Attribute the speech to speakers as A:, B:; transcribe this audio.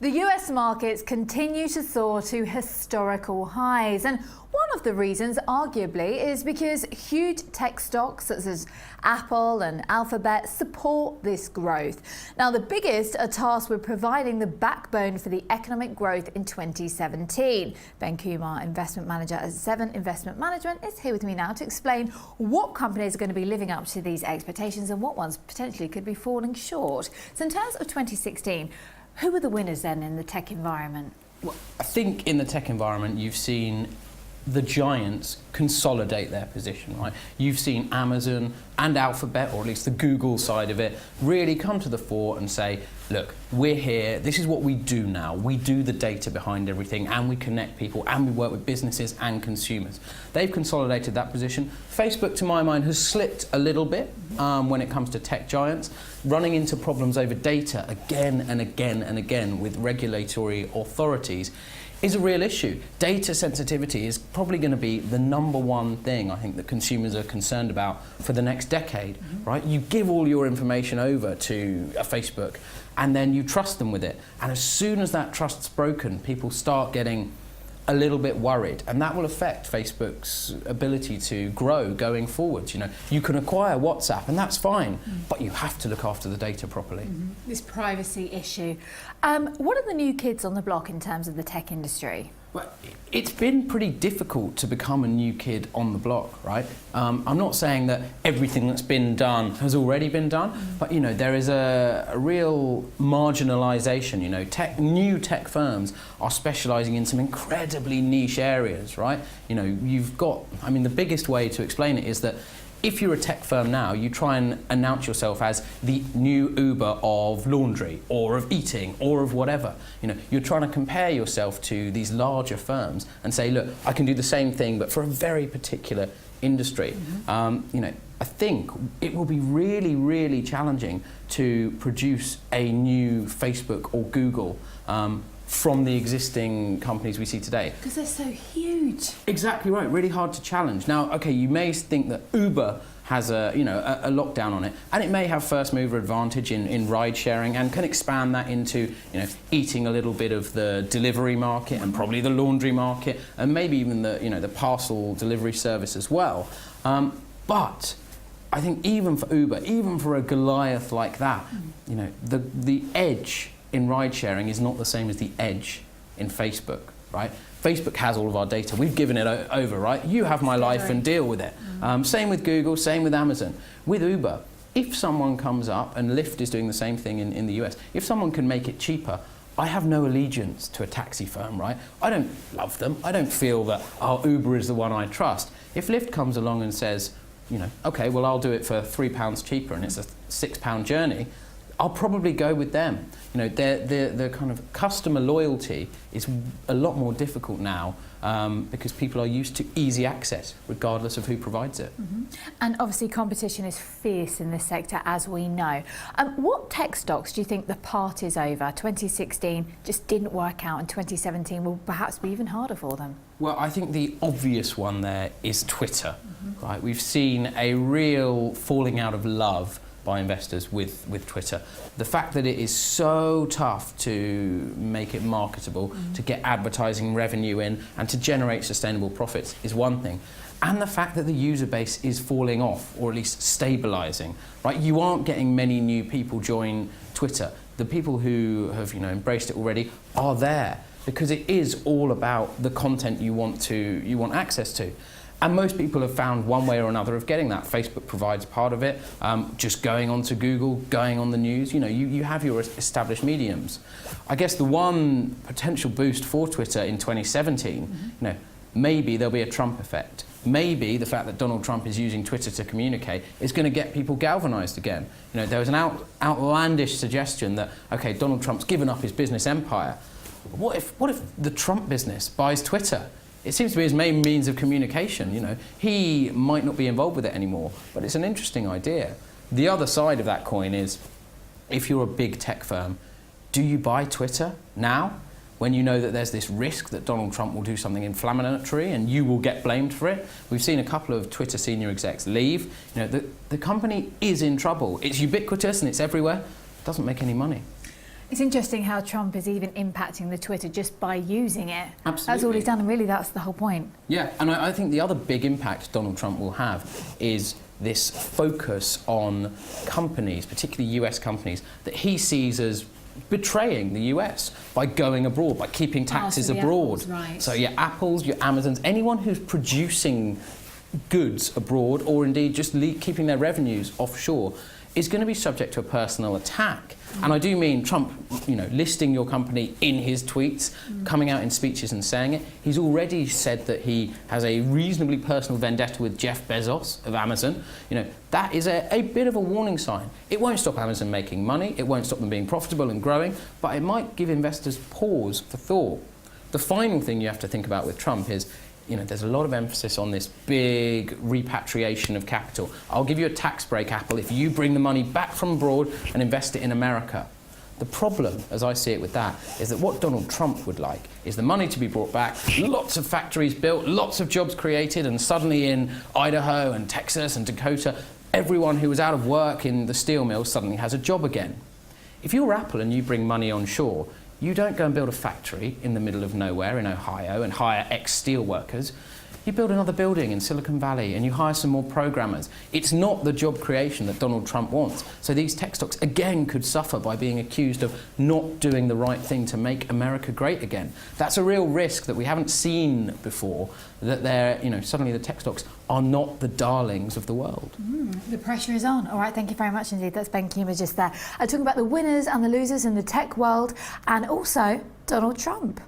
A: The US markets continue to soar to historical highs, and one of the reasons, arguably, is because huge tech stocks such as Apple and Alphabet support this growth. Now, the biggest are tasked with providing the backbone for the economic growth in 2017. Ben Kumar, investment manager at Seven Investment Management, is here with me now to explain what companies are going to be living up to these expectations and what ones potentially could be falling short. So in terms of 2016, who were the winners then in the tech environment?
B: Well, I think in the tech environment you've seen the giants consolidate their position, right? You've seen Amazon and Alphabet, or at least the Google side of it, really come to the fore and say, look, we're here, this is what we do now. We do the data behind everything, and we connect people, and we work with businesses and consumers. They've consolidated that position. Facebook, to my mind, has slipped a little bit when it comes to tech giants, running into problems over data again and again and again with regulatory authorities is a real issue. Data sensitivity is probably going to be the number one thing I think that consumers are concerned about for the next decade, right? You give all your information over to a Facebook and then you trust them with it. And as soon as that trust's broken, people start getting a little bit worried, and that will affect Facebook's ability to grow going forward. You know, you can acquire WhatsApp and that's fine, but you have to look after the data properly.
A: This privacy issue. What are the new kids on the block in terms of the tech industry?
B: Well, it's been pretty difficult to become a new kid on the block, right? I'm not saying that everything that's been done has already been done, but you know, there is a real marginalisation. You know, new tech firms are specialising in some incredibly niche areas, right? You know, you've got, I mean, the biggest way to explain it is that if you're a tech firm now, you try and announce yourself as the new Uber of laundry or of eating or of whatever. You know, you're trying to compare yourself to these larger firms and say, look, I can do the same thing, but for a very particular industry. You know, I think it will be really, really challenging to produce a new Facebook or Google from the existing companies we see today.
A: Because they're so huge.
B: Exactly right, really hard to challenge. Now, okay, you may think that Uber has a lockdown on it, and it may have first mover advantage in ride sharing and can expand that into, you know, eating a little bit of the delivery market and probably the laundry market and maybe even the, you know, the parcel delivery service as well. But I think even for Uber, even for a Goliath like that, you know, the edge in ride sharing is not the same as the edge in Facebook, right? Facebook has all of our data. We've given it over, right? You have my life and deal with it. Same with Google, same with Amazon. With Uber, if someone comes up, and Lyft is doing the same thing in the US, if someone can make it cheaper, I have no allegiance to a taxi firm, right? I don't love them. I don't feel that, oh, Uber is the one I trust. If Lyft comes along and says, you know, okay, well, I'll do it for £3 cheaper and it's a £6 journey, I'll probably go with them. You know, the kind of customer loyalty is a lot more difficult now because people are used to easy access, regardless of who provides it.
A: And obviously competition is fierce in this sector, as we know. What tech stocks do you think the part is over? 2016 just didn't work out, and 2017 will perhaps be even harder for them.
B: Well, I think the obvious one there is Twitter, right? We've seen a real falling out of love by investors with Twitter. The fact that it is so tough to make it marketable, to get advertising revenue in and to generate sustainable profits is one thing. And the fact that the user base is falling off, or at least stabilising, right? You aren't getting many new people join Twitter. The people who have, you know, embraced it already are there because it is all about the content you want access to. And most people have found one way or another of getting that. Facebook provides part of it, just going on to Google, going on the news. You know, you have your established mediums. I guess the one potential boost for Twitter in 2017, you know, maybe there'll be a Trump effect. Maybe the fact that Donald Trump is using Twitter to communicate is going to get people galvanized again. You know, there was an outlandish suggestion that, okay, Donald Trump's given up his business empire. What if the Trump business buys Twitter? It seems to be his main means of communication. You know, he might not be involved with it anymore, but it's an interesting idea. The other side of that coin is, if you're a big tech firm, do you buy Twitter now, when you know that there's this risk that Donald Trump will do something inflammatory and you will get blamed for it? We've seen a couple of Twitter senior execs leave. You know, the company is in trouble. It's ubiquitous and it's everywhere. It doesn't make any money.
A: It's interesting how Trump is even impacting the Twitter just by using it.
B: Absolutely.
A: That's all he's done, and really that's the whole point.
B: Yeah, and I think the other big impact Donald Trump will have is this focus on companies, particularly US companies, that he sees as betraying the US by going abroad, by keeping taxes abroad.
A: Apples, right.
B: So your Apples, your Amazons, anyone who's producing goods abroad, or indeed just keeping their revenues offshore, is going to be subject to a personal attack. And I do mean Trump, listing your company in his tweets, coming out in speeches and saying it. He's already said that he has a reasonably personal vendetta with Jeff Bezos of Amazon. That is a bit of a warning sign. It won't stop Amazon making money, it won't stop them being profitable and growing, but it might give investors pause for thought. The final thing you have to think about with Trump is, there's a lot of emphasis on this big repatriation of capital. I'll give you a tax break, Apple, if you bring the money back from abroad and invest it in America. The problem, as I see it with that, is that what Donald Trump would like is the money to be brought back, lots of factories built, lots of jobs created, and suddenly in Idaho and Texas and Dakota, everyone who was out of work in the steel mills suddenly has a job again. If you're Apple and you bring money onshore, you don't go and build a factory in the middle of nowhere in Ohio and hire ex-steel workers. You build another building in Silicon Valley and you hire some more programmers. It's not the job creation that Donald Trump wants. So these tech stocks, again, could suffer by being accused of not doing the right thing to make America great again. That's a real risk that we haven't seen before, that suddenly the tech stocks are not the darlings of the world.
A: The pressure is on. All right, thank you very much indeed. That's Ben Keemer just there. Talking about the winners and the losers in the tech world, and also Donald Trump.